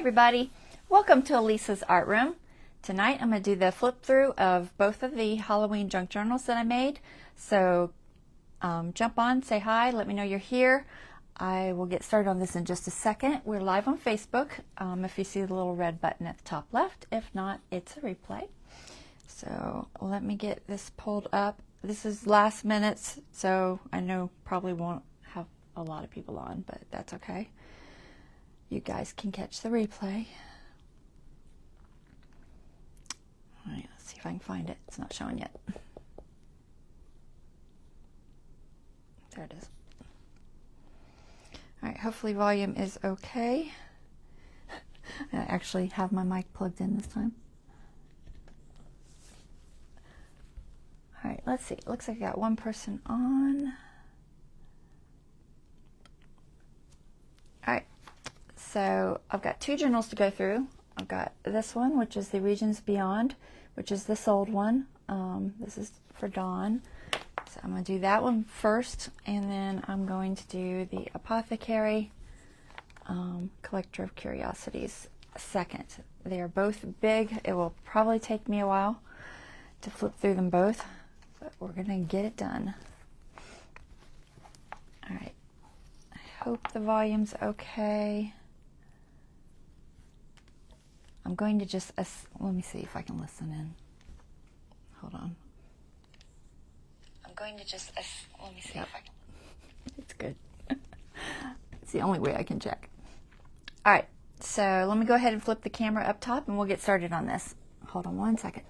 everybody, welcome to Elisa's Art Room. Tonight I'm going to do the flip through of both of the Halloween junk journals that I made. So jump on, say hi, let me know you're here. I will get started on this in just a second. We're live on Facebook if you see the little red button at the top left. If not, it's a replay. So let me get this pulled up. This is last minutes, so I know probably won't have a lot of people on, but that's okay. You guys can catch the replay. All right, let's see if I can find it. It's not showing yet. There it is. All right, hopefully volume is okay. I actually have my mic plugged in this time. All right, let's see. It looks like I got one person on. All right. So I've got two journals to go through. I've got this one, which is the Regions Beyond, which is this old one. This is for Dawn. So I'm going to do that one first, and then I'm going to do the Apothecary Collector of Curiosities second. They are both big. It will probably take me a while to flip through them both, but we're going to get it done. All right. I hope the volume's okay. I'm going to just, let me see if I can listen in. Hold on. I'm going to just, let me see if I can. It's good. It's the only way I can check. All right, so let me go ahead and flip the camera up top and we'll get started on this. Hold on one second.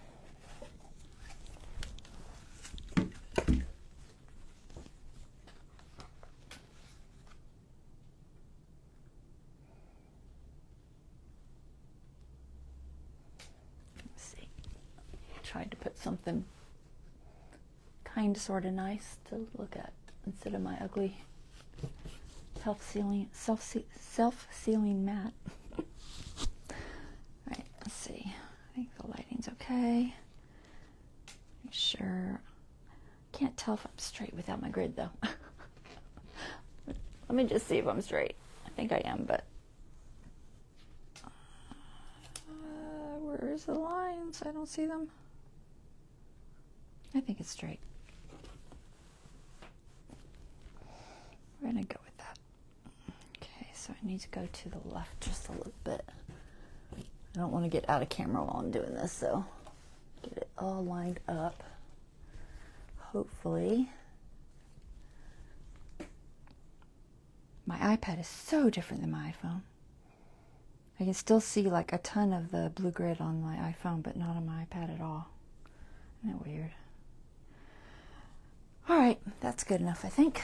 Tried to put something kind of sort of nice to look at instead of my ugly self-sealing mat. Right, let's see. I think the lighting's okay. Make sure. Can't tell if I'm straight without my grid though. Let me just see if I'm straight. I think I am, but where's the lines? I don't see them. I think it's straight. We're going to go with that. Okay, so I need to go to the left just a little bit. I don't want to get out of camera while I'm doing this, so get it all lined up. Hopefully. My iPad is so different than my iPhone. I can still see like a ton of the blue grid on my iPhone, but not on my iPad at all. Isn't that weird? All right, that's good enough, I think.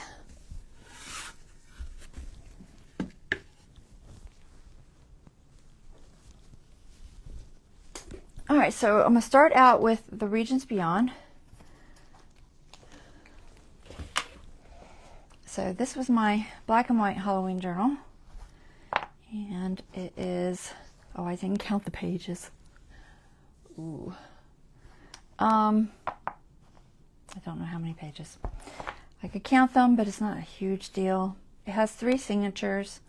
All right, so I'm going to start out with the Regions Beyond. So this was my black and white Halloween journal. And it is, oh, I didn't count the pages. Ooh. I don't know how many pages. I could count them, but it's not a huge deal. It has 3 signatures,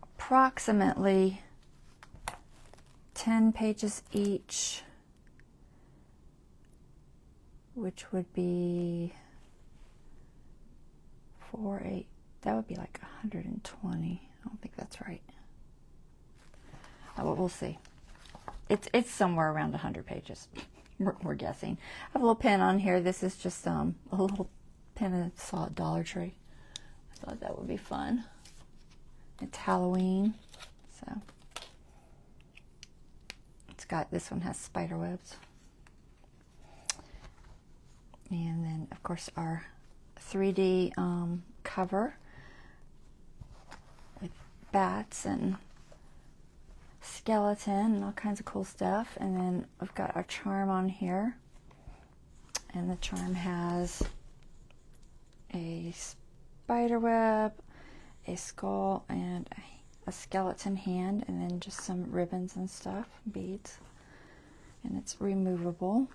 approximately 10 pages each, which would be 4, 8, that would be like 120. I don't think that's right. Well, we'll see. It's somewhere around 100 pages. We're guessing. I have a little pen on here. This is just a little pen I saw at Dollar Tree. I thought that would be fun. It's Halloween, so it's got, this one has spider webs. And then, of course, our 3D cover with bats and skeleton and all kinds of cool stuff. And then I've got our charm on here, and the charm has a spider web, a skull, and a skeleton hand, and then just some ribbons and stuff, beads, and it's removable.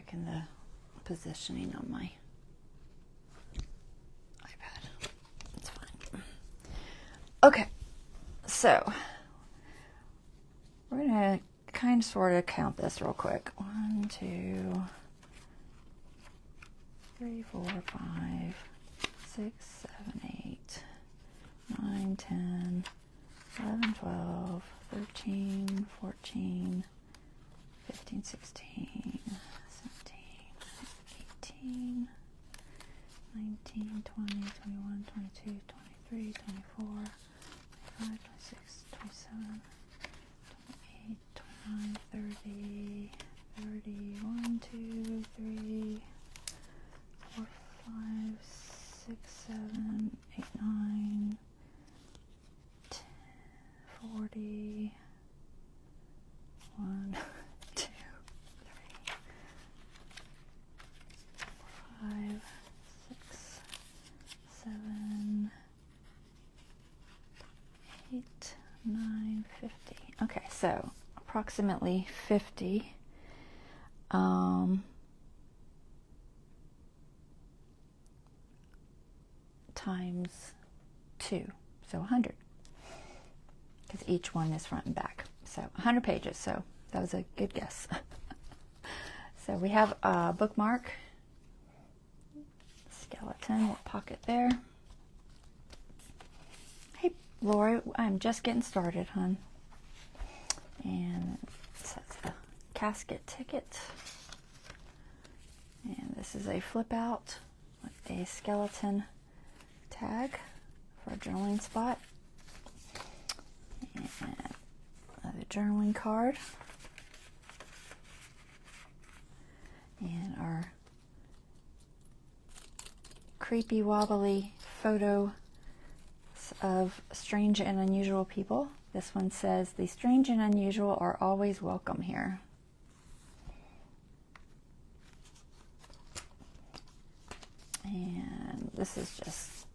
checking the positioning on my iPad. It's fine. Okay, so we're gonna kind of sort of count this real quick. 1, 2, 3, 4, 5, 6, 7, 8, 9, 10, 11, 12, 13, 14, 15, 16, 17, 18, 19, 20, 21, 22, 23, 24, 25, 26, 27, 28, 29, 30, 31, 2, 3, 4, 5, 6, 7, 8, 9, 10, 40, 1, 2, 3, 4, 5, 6, 7, 8, 9, 50. Okay, so approximately 50 times 2, so 100, because each one is front and back. So 100 pages, so that was a good guess. So we have a bookmark, skeleton, little pocket there. Hey, Lori, I'm just getting started, hon. And it says a casket ticket. And this is a flip out with a skeleton tag for a journaling spot. And another journaling card. And our creepy wobbly photo of strange and unusual people. This one says, "The strange and unusual are always welcome here." And this is just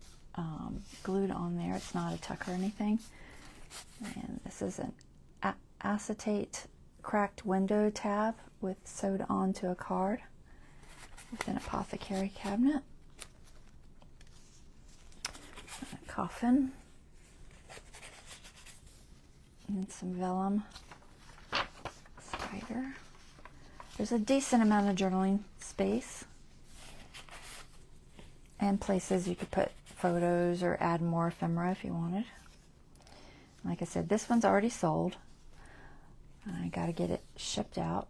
glued on there. It's not a tuck or anything. And this is an acetate cracked window tab with sewed onto a card with an apothecary cabinet. A coffin. And some vellum. Spider. There's a decent amount of journaling space. And places you could put photos or add more ephemera if you wanted. Like I said, this one's already sold. I got to get it shipped out.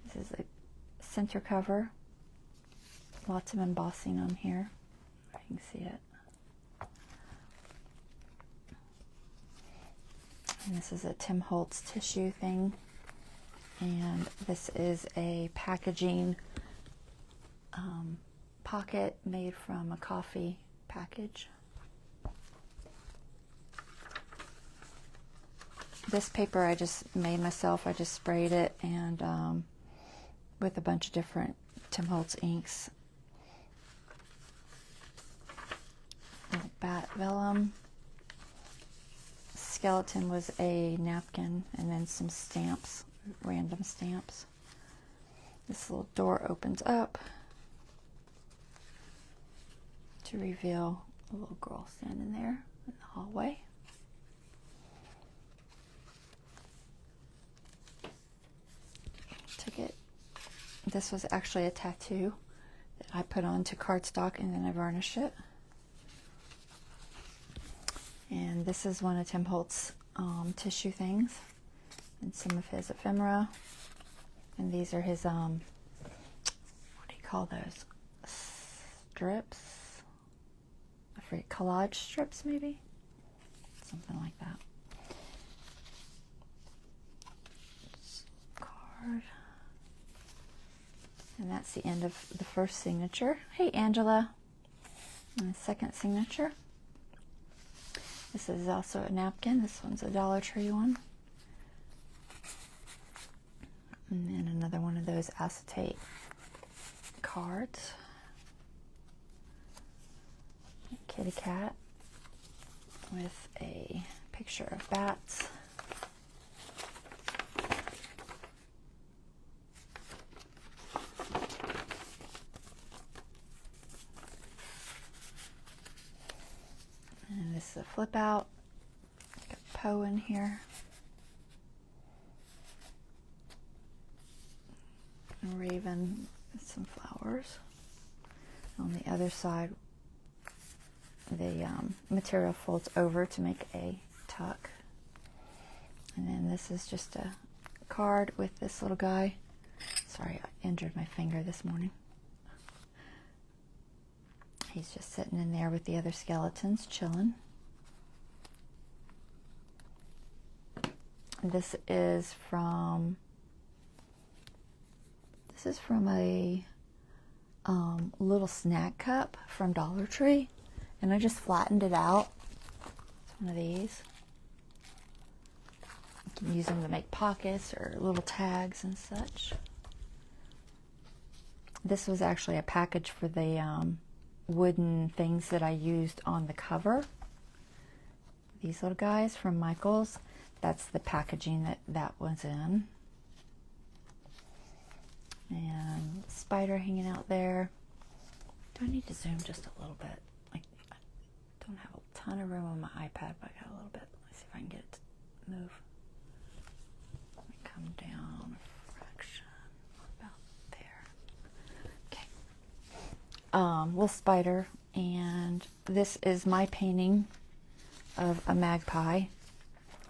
This is a center cover. Lots of embossing on here. If you can see it. And this is a Tim Holtz tissue thing. And this is a packaging pocket made from a coffee package. This paper I just made myself. I just sprayed it and with a bunch of different Tim Holtz inks. Little bat vellum. Skeleton was a napkin and then some stamps, random stamps. This little door opens up to reveal a little girl standing there in the hallway. Ticket. This was actually a tattoo that I put onto cardstock and then I varnished it. And this is one of Tim Holtz's tissue things and some of his ephemera. And these are his, what do you call those? Strips? I forget, collage strips maybe? Something like that. Card. And that's the end of the first signature. Hey, Angela. And the second signature. This is also a napkin. This one's a Dollar Tree one. And then another one of those acetate cards. A kitty cat with a picture of bats. is a flip out. Got Poe in here. A raven with some flowers. On the other side, the material folds over to make a tuck. And then this is just a card with this little guy. Sorry, I injured my finger this morning. He's just sitting in there with the other skeletons, chilling. This is from a little snack cup from Dollar Tree, and I just flattened it out. It's one of these. You can use them to make pockets or little tags and such. This was actually a package for the wooden things that I used on the cover. These little guys from Michaels. That's the packaging that was in. And spider hanging out there. Do I need to zoom just a little bit? I don't have a ton of room on my iPad, but I got a little bit. Let's see if I can get it to move. Let me come down a fraction. About there. Okay. Little spider. And this is my painting of a magpie.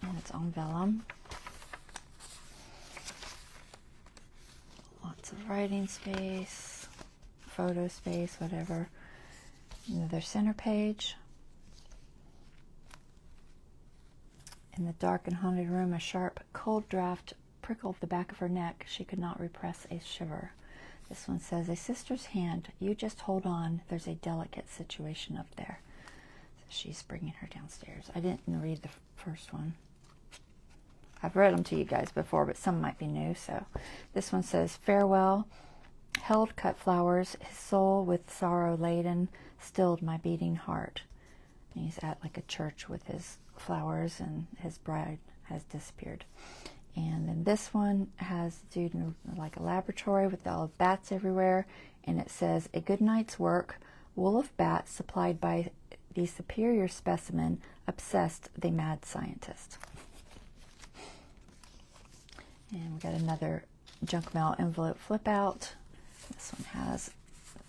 And it's on vellum. Lots of writing space, photo space, whatever. Another center page. In the dark and haunted room, a sharp, cold draft prickled the back of her neck. She could not repress a shiver. This one says, "A sister's hand. You just hold on. There's a delicate situation up there." So she's bringing her downstairs. I didn't read the first one. I've read them to you guys before, but some might be new. So this one says, "Farewell, held cut flowers, his soul with sorrow laden, stilled my beating heart." And he's at like a church with his flowers, and his bride has disappeared. And then this one has a dude in like a laboratory with all the bats everywhere, and it says, "A good night's work, wool of bats supplied by the superior specimen, obsessed the mad scientist." And we got another junk mail envelope flip out. This one has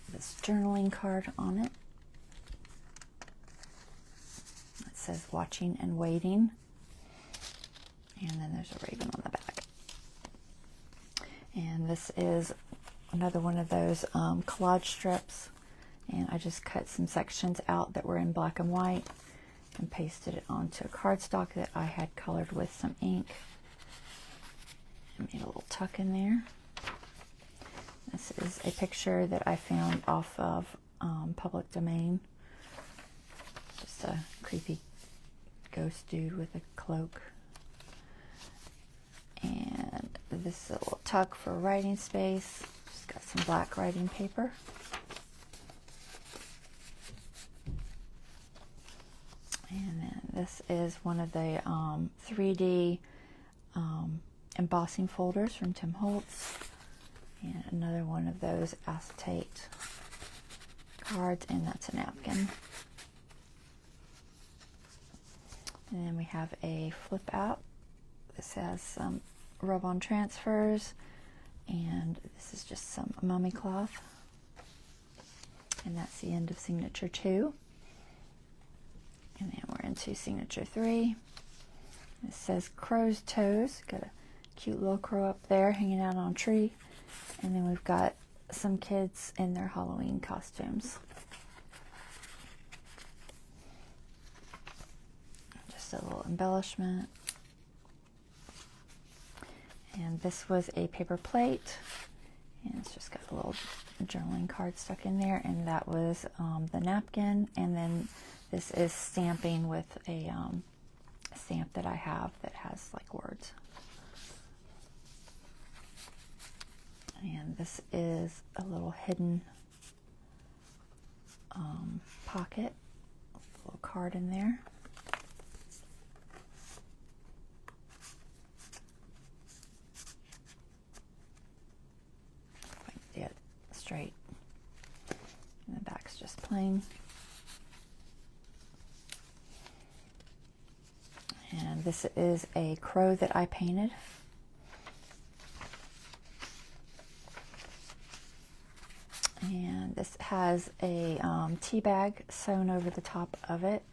this journaling card on it. It says "watching and waiting." And then there's a raven on the back. And this is another one of those collage strips. And I just cut some sections out that were in black and white and pasted it onto a cardstock that I had colored with some ink. Made a little tuck in there. This is a picture that I found off of public domain. Just a creepy ghost dude with a cloak. And this is a little tuck for writing space. Just got some black writing paper. And then this is one of the 3D embossing folders from Tim Holtz, and another one of those acetate cards, and that's a napkin. And then we have a flip out. This has some rub-on transfers, and this is just some mummy cloth. And that's the end of signature 2. And then we're into signature 3. It says crow's toes. Got a cute little crow up there hanging out on a tree. And then we've got some kids in their Halloween costumes. Just a little embellishment. And this was a paper plate. And it's just got a little journaling card stuck in there. And that was the napkin. And then this is stamping with a stamp that I have that has like words. And this is a little hidden pocket, a little card in there. If I can get it straight. And the back's just plain. This is a crow that I painted. And this has a tea bag sewn over the top of it.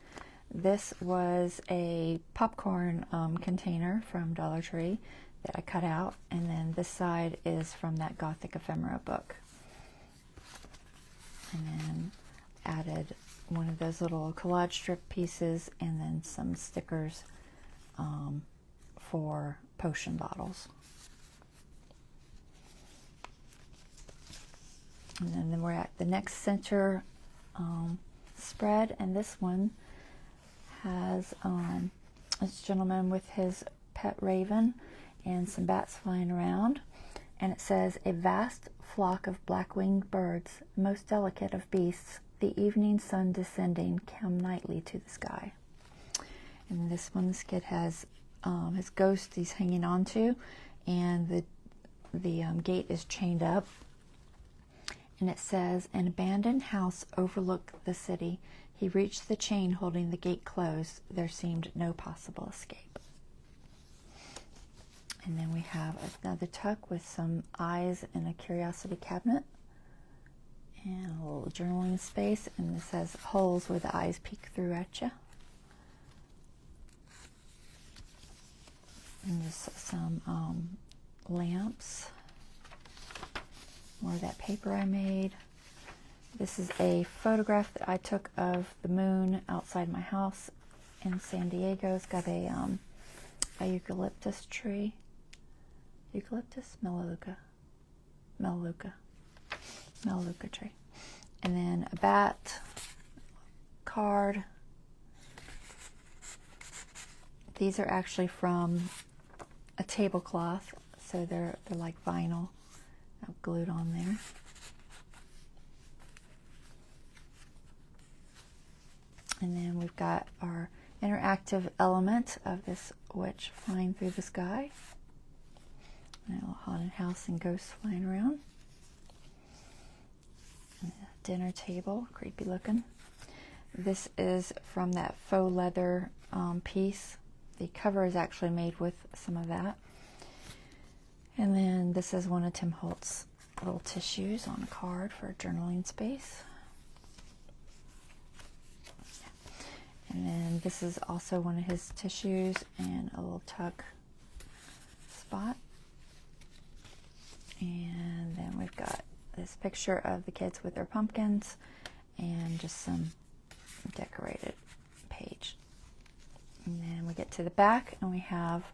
This was a popcorn container from Dollar Tree that I cut out, and then this side is from that Gothic ephemera book. And then added one of those little collage strip pieces, and then some stickers for potion bottles. And then we're at the next center spread, and this one has this gentleman with his pet raven and some bats flying around, and it says, "A vast flock of black-winged birds, most delicate of beasts, the evening sun descending, come nightly to the sky." And this one, this kid has his ghost he's hanging on to, and the gate is chained up. And it says, "An abandoned house overlooked the city. He reached the chain holding the gate closed. There seemed no possible escape." And then we have another tuck with some eyes in a curiosity cabinet and a little journaling space, and this has holes where the eyes peek through at you. And just some lamps. More of that paper I made. This is a photograph that I took of the moon outside my house in San Diego. It's got a eucalyptus tree. Eucalyptus? Melaleuca tree. And then a bat, card. These are actually from a tablecloth, so they're like vinyl. I've glued on there. And then we've got our interactive element of this witch flying through the sky. And a little haunted house and ghosts flying around. And a dinner table, creepy looking. This is from that faux leather piece. The cover is actually made with some of that. And then this is one of Tim Holtz's little tissues on a card for a journaling space. And then this is also one of his tissues and a little tuck spot. And then we've got this picture of the kids with their pumpkins and just some decorated page. And then we get to the back and we have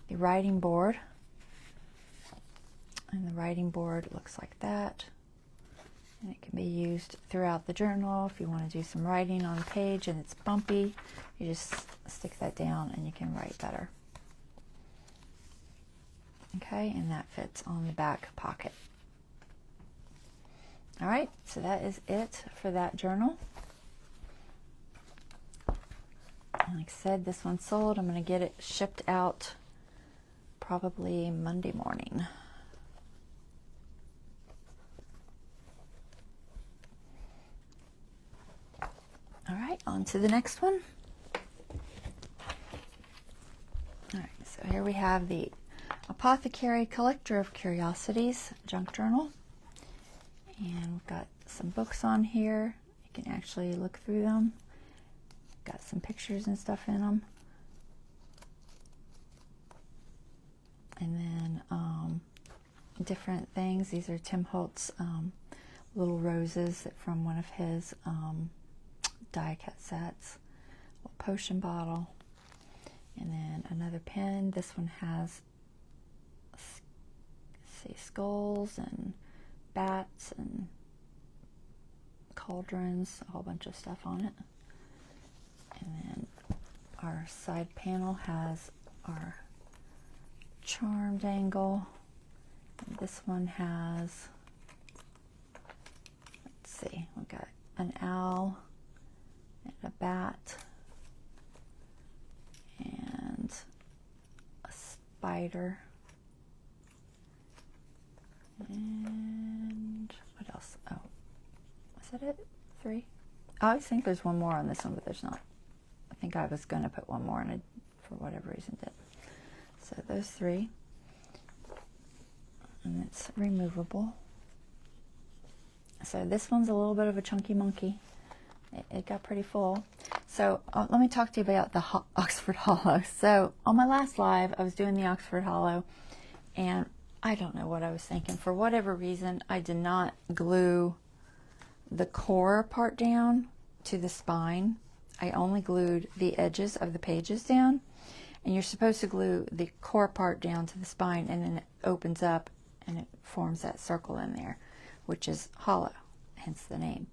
the writing board. And the writing board looks like that. And it can be used throughout the journal. If you want to do some writing on a page and it's bumpy, you just stick that down and you can write better. Okay, and that fits on the back pocket. All right, so that is it for that journal. And like I said, this one sold. I'm going to get it shipped out probably Monday morning. All right, on to the next one. All right, so here we have the Apothecary Collector of Curiosities junk journal. And we've got some books on here. You can actually look through them. Got some pictures and stuff in them. And then different things. These are Tim Holtz's little roses from one of his die cut sets. A little potion bottle. And then another pen. This one has, let's see, skulls and bats and cauldrons, a whole bunch of stuff on it. And then our side panel has our charm dangle. And this one has, let's see, we've got an owl and a bat and a spider. And what else? Oh, is that it? 3? I always think there's one more on this one, but there's not. I think I was going to put one more and I for whatever reason did. So those 3, and it's removable. So this one's a little bit of a chunky monkey. It got pretty full. So let me talk to you about the Oxford Hollow. So on my last live, I was doing the Oxford Hollow, and I don't know what I was thinking. For whatever reason, I did not glue the core part down to the spine. I only glued the edges of the pages down, and you're supposed to glue the core part down to the spine, and then it opens up and it forms that circle in there, which is hollow, hence the name.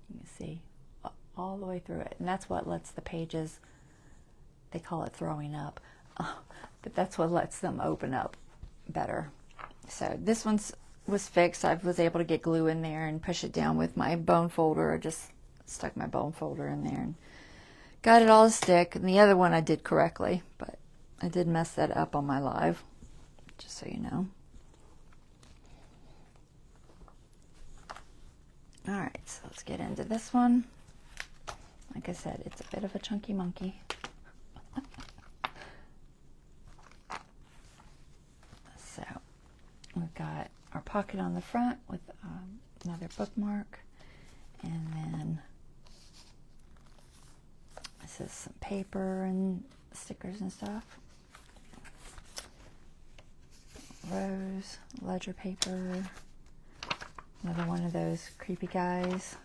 You can see all the way through it, and that's what lets the pages, they call it throwing up, but that's what lets them open up better. So this was fixed. I was able to get glue in there and push it down with my bone folder. I just stuck my bone folder in there and got it all to stick. And the other one I did correctly, but I did mess that up on my live, just so you know. All right, so let's get into this one. Like I said, it's a bit of a chunky monkey. So we've got our pocket on the front with another bookmark, and then this is some paper and stickers and stuff. Rose, ledger paper, another one of those creepy guys.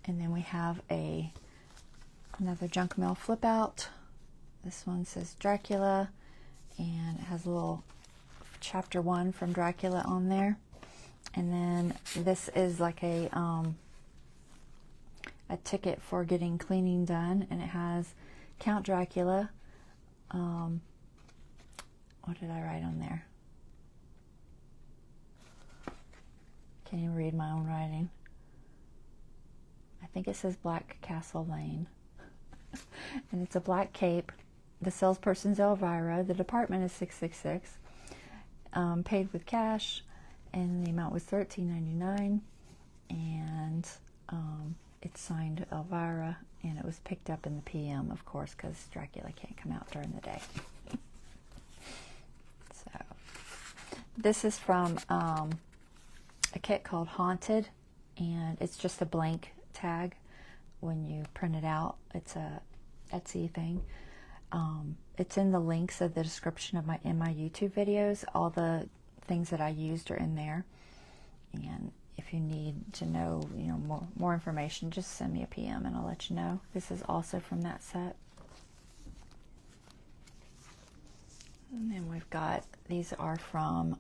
And then we have another junk mail flip out. This one says Dracula, and it has a little chapter 1 from Dracula on there. And then this is like a ticket for getting cleaning done, and it has Count Dracula. What did I write on there? Can't even read my own writing. I think it says Black Castle Lane. And it's a black cape. The salesperson's Elvira. The department is 666. Paid with cash, and the amount was $13.99. And it's signed Elvira, and it was picked up in the PM, of course, because Dracula can't come out during the day. So this is from a kit called Haunted, and it's just a blank tag when you print it out. It's a Etsy thing. It's in the links of the description of my YouTube videos. All the things that I used are in there, and if you need to know, more information, just send me a PM and I'll let you know. This is also from that set. And then we've got, these are from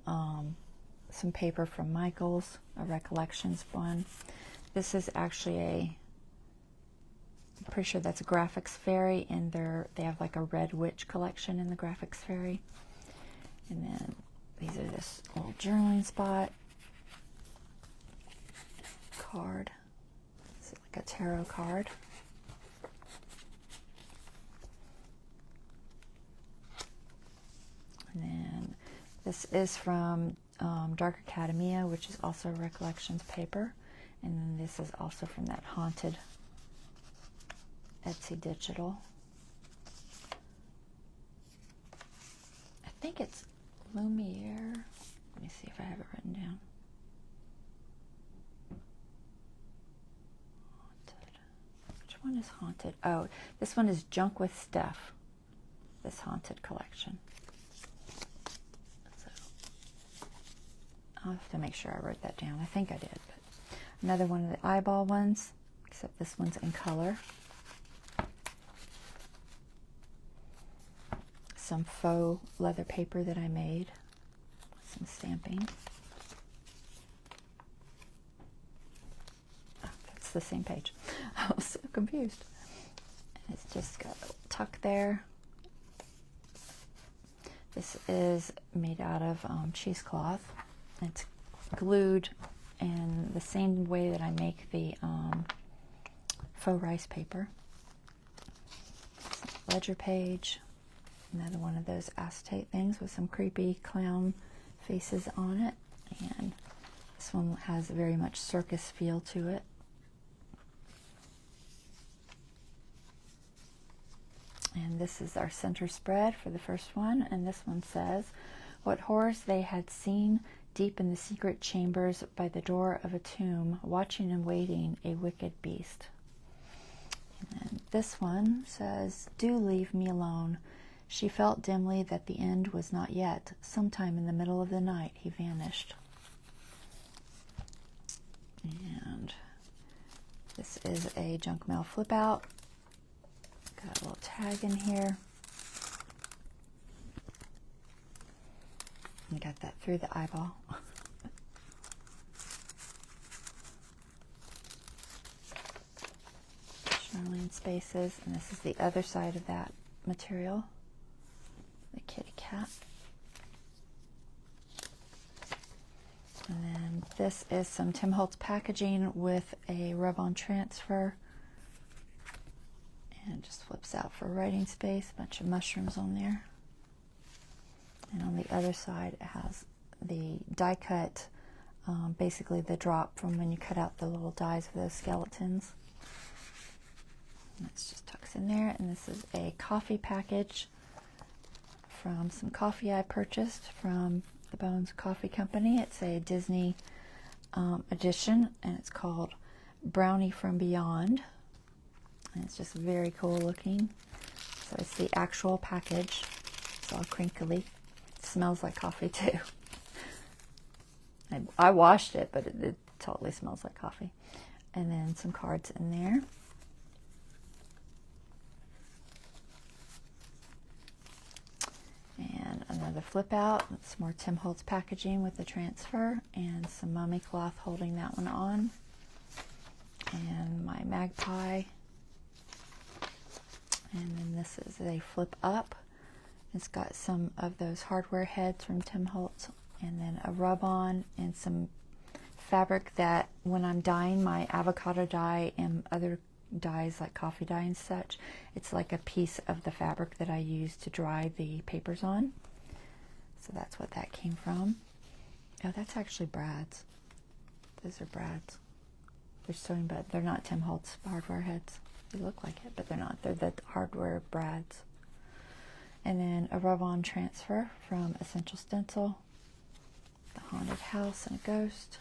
some paper from Michael's, a Recollections one. This is actually I'm pretty sure that's a Graphics Fairy, and they have like a Red Witch collection in the Graphics Fairy. And then these are this little journaling spot card. It's like a tarot card. And then this is from Dark Academia, which is also Recollections paper. And then this is also from that Haunted Etsy Digital. I think it's Lumiere. Let me see if I have it written down. Haunted. Which one is Haunted? Oh, this one is Junk with Steph. This Haunted collection. So I'll have to make sure I wrote that down. I think I did. But another one of the eyeball ones, except this one's in color. Some faux leather paper that I made with some stamping. Oh, that's the same page. I was so confused. And it's just got a little tuck there. This is made out of cheesecloth. It's glued in the same way that I make the faux rice paper. Ledger page. Another one of those acetate things with some creepy clown faces on it. And this one has very much circus feel to it. And this is our center spread for the first one, and this one says, "What horrors they had seen deep in the secret chambers by the door of a tomb, watching and waiting a wicked beast." And then this one says, "Do leave me alone." She felt dimly that the end was not yet. Sometime in the middle of the night he vanished. And this is a junk mail flip out. Got a little tag in here. And got that through the eyeball. Charlene spaces, and this is the other side of that material. The kitty cat. And then this is some Tim Holtz packaging with a rub-on transfer. And it just flips out for writing space, a bunch of mushrooms on there. And on the other side, it has the die cut, basically the drop from when you cut out the little dies of those skeletons. And this just tucks in there. And this is a coffee package from some coffee I purchased from the Bones Coffee Company. It's a Disney edition, and it's called Brownie from Beyond. And it's just very cool looking. So it's the actual package. It's all crinkly. It smells like coffee too. I washed it, but it totally smells like coffee. And then some cards in there. And another flip out. Some more Tim Holtz packaging with the transfer, and some mummy cloth holding that one on. And my magpie. And then this is a flip up. It's got some of those hardware heads from Tim Holtz, and then a rub-on and some fabric that when I'm dyeing my avocado dye and other dyes like coffee dye and such, it's like a piece of the fabric that I use to dry the papers on. So that's what that came from. Oh, that's actually Brad's. Those are Brad's. They're sewing, but they're not Tim Holtz hardware heads. They look like it, but they're not. They're the hardware Brad's. And then a rub-on transfer from Essential Stencil, the haunted house and a ghost.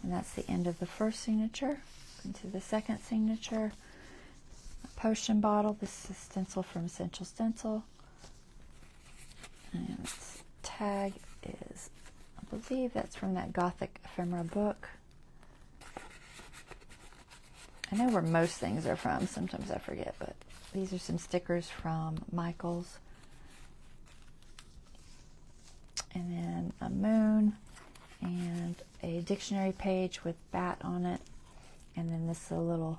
And that's the end of the first signature. Into the second signature, a potion bottle. This is stencil from Essential Stencil. And its tag is, I believe that's from that Gothic ephemera book. I know where most things are from. Sometimes I forget, but these are some stickers from Michael's. And then a moon and a dictionary page with bat on it. And then this is a little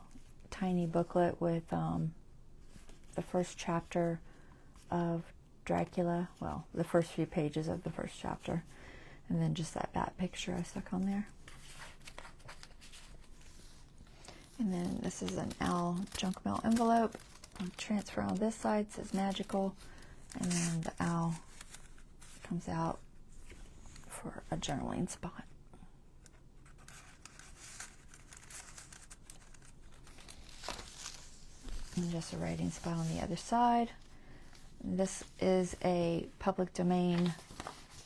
tiny booklet with the first chapter of Dracula. Well, the first few pages of the first chapter. And then just that bat picture I stuck on there. And then this is an owl junk mail envelope. Transfer on this side says magical. And then the owl comes out for a journaling spot. And just a writing spot on the other side. This is a public domain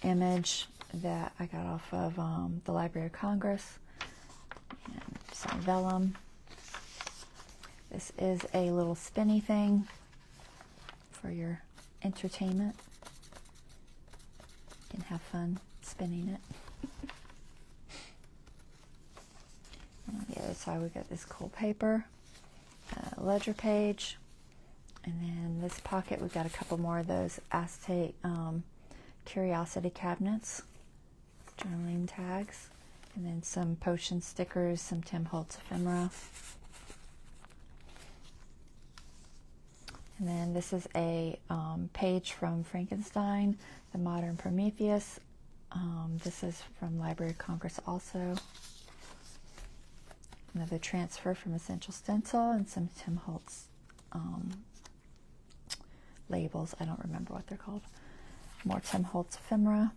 image that I got off of the Library of Congress. And some vellum. This is a little spinny thing for your entertainment. You can have fun spinning it. And on the other side we got this cool paper, a ledger page, and then this pocket we've got a couple more of those Aztec curiosity cabinets, journaling tags, and then some potion stickers, some Tim Holtz ephemera. And then this is a page from Frankenstein, the Modern Prometheus. This is from Library of Congress also. Another transfer from Essential Stencil and some Tim Holtz labels. I don't remember what they're called. More Tim Holtz ephemera.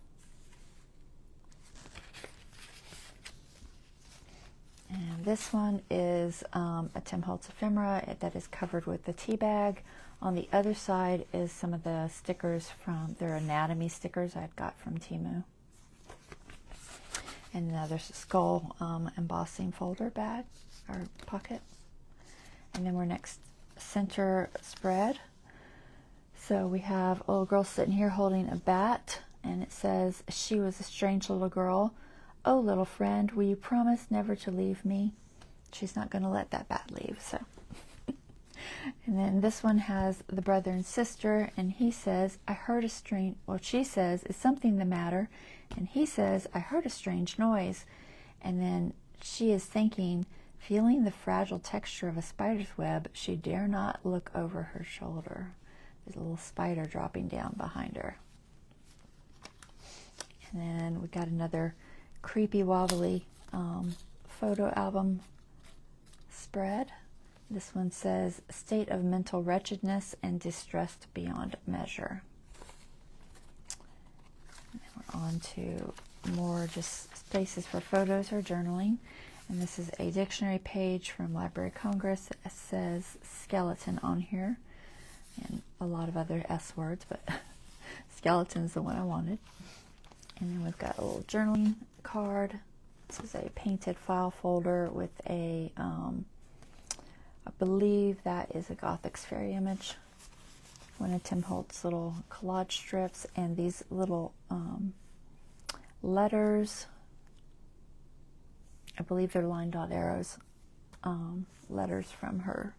And this one is a Tim Holtz ephemera that is covered with the tea bag On the other side is some of the stickers from their anatomy stickers I'd got from Temu. And now there's a skull embossing folder bag or pocket. And then we're next center spread. So we have a little girl sitting here holding a bat, and it says, "She was a strange little girl. Oh, little friend, will you promise never to leave me?" She's not going to let that bat leave, so. And then this one has the brother and sister, and he says, "I heard a strange," well, she says, "Is something the matter?" And he says, "I heard a strange noise." And then she is thinking, feeling the fragile texture of a spider's web, she dare not look over her shoulder. There's a little spider dropping down behind her. And then we got another creepy wobbly photo album spread. This one says, "State of mental wretchedness and distressed beyond measure." And then we're on to more just spaces for photos or journaling. And this is a dictionary page from Library of Congress. It says skeleton on here, and a lot of other S words, but skeleton's the one I wanted. And then we've got a little journaling card. This is a painted file folder with a, I believe that is a Gothic fairy image. One of Tim Holt's little collage strips, and these little letters. I believe they're line dot arrows, letters from her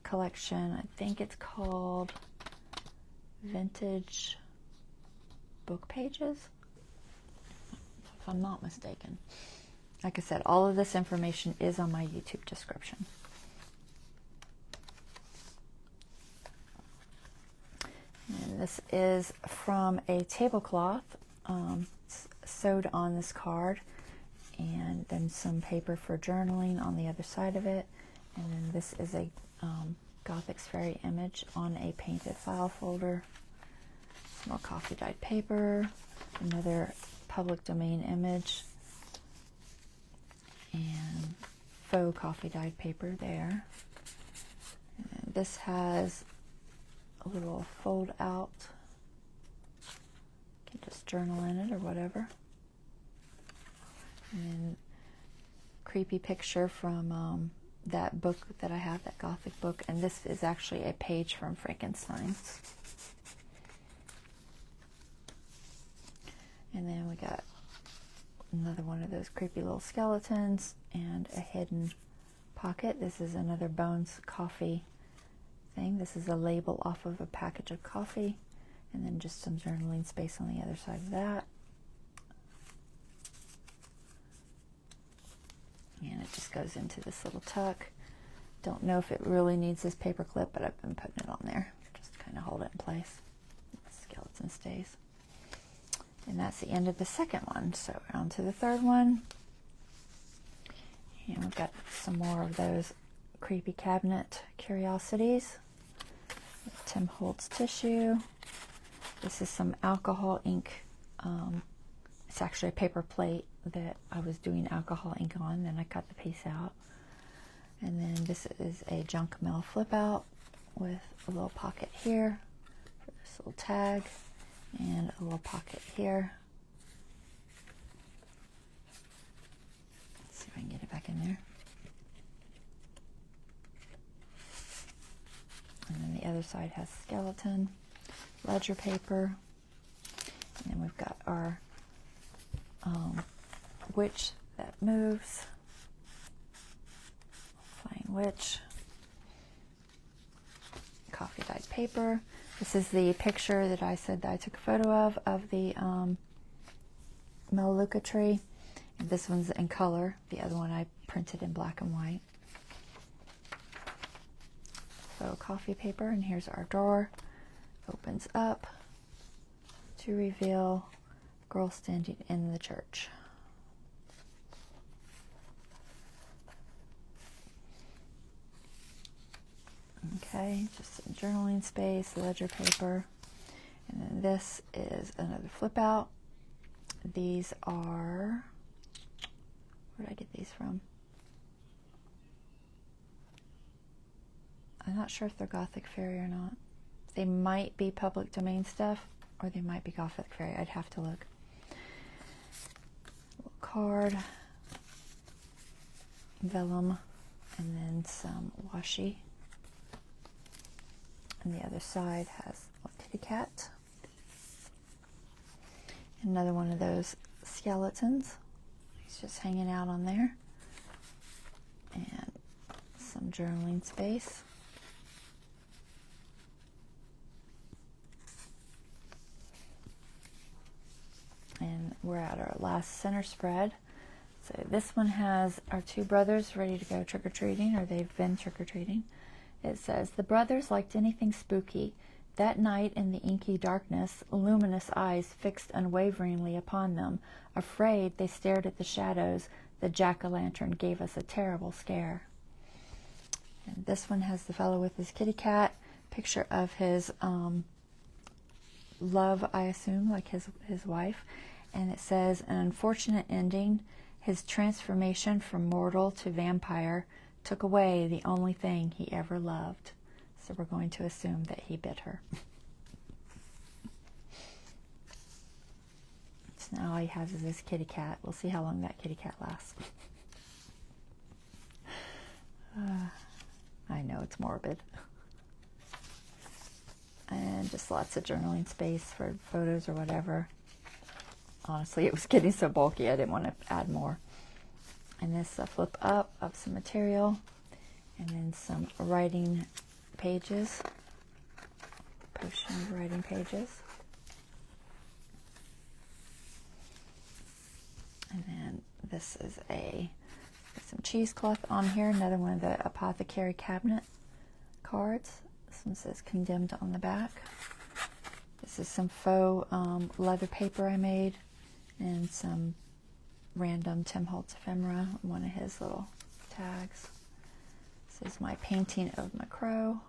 collection. I think it's called Vintage Book Pages, if I'm not mistaken. Like I said, all of this information is on my YouTube description. And this is from a tablecloth. It's sewed on this card, and then some paper for journaling on the other side of it. And then this is a Gothic fairy image on a painted file folder. Some more coffee dyed paper, another public domain image, and faux coffee dyed paper there. And this has a little fold out. You can just journal in it or whatever. And then creepy picture from that book that I have, that Gothic book, and this is actually a page from Frankenstein. And then we got another one of those creepy little skeletons and a hidden pocket. This is another Bones coffee thing. This is a label off of a package of coffee, and then just some journaling space on the other side of that. And it just goes into this little tuck. Don't know if it really needs this paper clip, but I've been putting it on there just to kind of hold it in place. The skeleton stays. And that's the end of the second one. So on to the third one. And we've got some more of those creepy cabinet curiosities. Tim Holtz tissue. This is some alcohol ink. It's actually a paper plate that I was doing alcohol ink on, then I cut the piece out. And then this is a junk mail flip out with a little pocket here for this little tag, and a little pocket here. Let's see if I can get it back in there. And then the other side has skeleton, ledger paper, and then we've got our witch that moves, flying witch, coffee dyed paper. This is the picture that I said that I took a photo of the Melaleuca tree. And this one's in color. The other one I printed in black and white. So coffee paper, and here's our drawer. Opens up to reveal girl standing in the church. Okay, just some journaling space, ledger paper, and then this is another flip out. These are, where did I get these from? I'm not sure if they're Gothic Fairy or not. They might be public domain stuff, or they might be Gothic Fairy. I'd have to look. Little card, vellum, and then some washi. And the other side has a kitty cat. Another one of those skeletons. He's just hanging out on there. And some journaling space. And we're at our last center spread. So this one has our two brothers ready to go trick-or-treating, or they've been trick-or-treating. It says, the brothers liked anything spooky. That night in the inky darkness, luminous eyes fixed unwaveringly upon them. Afraid, they stared at the shadows. The jack-o'-lantern gave us a terrible scare. And this one has the fellow with his kitty cat, picture of his love, I assume, like his wife. And it says, an unfortunate ending. His transformation from mortal to vampire took away the only thing he ever loved. So we're going to assume that he bit her. So now all he has is this kitty cat. We'll see how long that kitty cat lasts. I know it's morbid. And just lots of journaling space for photos or whatever. Honestly, it was getting so bulky I didn't want to add more. And this flip up of some material, and then some writing pages, potion of writing pages. And then this is some cheesecloth on here, another one of the Apothecary cabinet cards. This one says condemned on the back. This is some faux leather paper I made, and some random Tim Holtz ephemera, one of his little tags. This is my painting of my crow.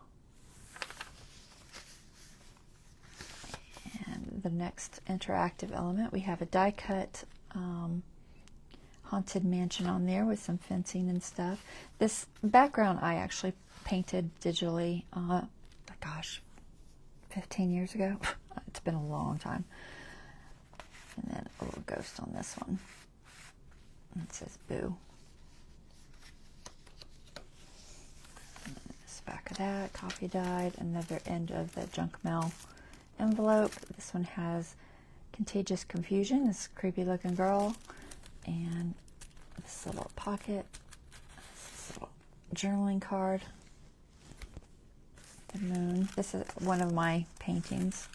And the next interactive element, we have a die cut haunted mansion on there with some fencing and stuff. This background I actually painted digitally, gosh, 15 years ago. It's been a long time. And then a little ghost on this one. And it says boo. And this back of that, copy dyed, another end of the junk mail envelope. This one has Contagious Confusion, this creepy looking girl, and this little pocket, this little journaling card, the moon. This is one of my paintings.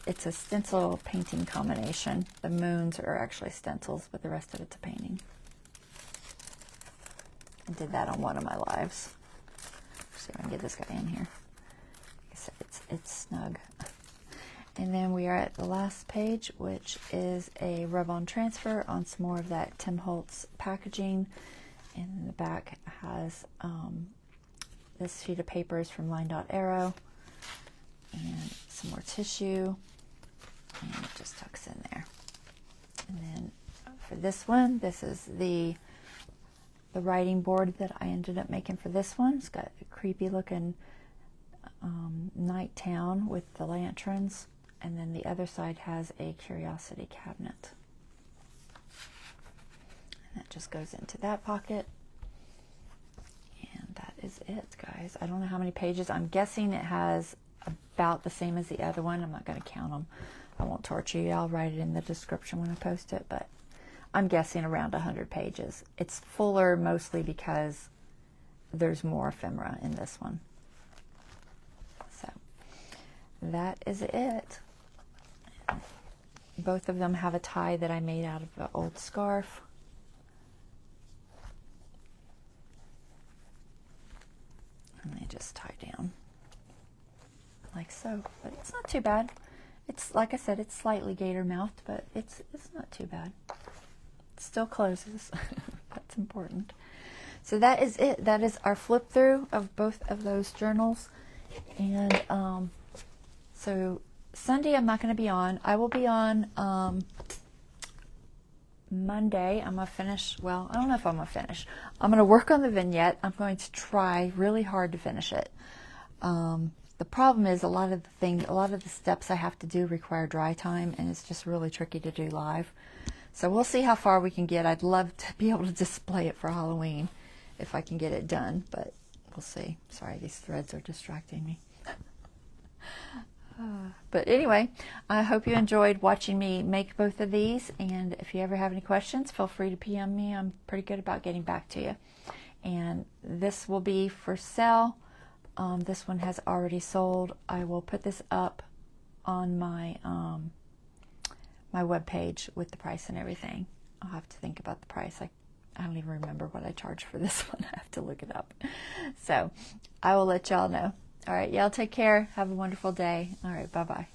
It's a stencil painting combination. The moons are actually stencils, but the rest of it's a painting. I did that on one of my lives. See if I can get this guy in here. Like I said, it's snug. And then we are at the last page, which is a rub-on transfer on some more of that Tim Holtz packaging. And in the back has this sheet of paper is from Line.Arrow. And some more tissue, and it just tucks in there. And then for this one, this is the writing board that I ended up making for this one. It's got a creepy looking night town with the lanterns, and then the other side has a curiosity cabinet. And that just goes into that pocket. And that is it, guys. I don't know how many pages. I'm guessing it has about the same as the other one. I'm not going to count them. I won't torture you. I'll write it in the description when I post it, but I'm guessing around 100 pages. It's fuller mostly because there's more ephemera in this one. So that is it. Both of them have a tie that I made out of an old scarf. And they just tie down like so, but it's not too bad. It's, like I said, it's slightly gator mouthed, but it's not too bad. It still closes. That's important. So that is it. That is our flip through of both of those journals. And so Sunday I'm not going to be on. I will be on Monday I'm gonna finish, well, I don't know if I'm gonna finish. I'm gonna work on the vignette. I'm going to try really hard to finish it. The problem is a lot of the steps I have to do require dry time, and it's just really tricky to do live. So we'll see how far we can get. I'd love to be able to display it for Halloween if I can get it done, but we'll see. Sorry, these threads are distracting me. But anyway, I hope you enjoyed watching me make both of these, and if you ever have any questions, feel free to PM me. I'm pretty good about getting back to you. And this will be for sale. This one has already sold. I will put this up on my my webpage with the price and everything. I'll have to think about the price. I don't even remember what I charged for this one. I have to look it up. So I will let y'all know. All right, y'all take care. Have a wonderful day. All right, bye-bye.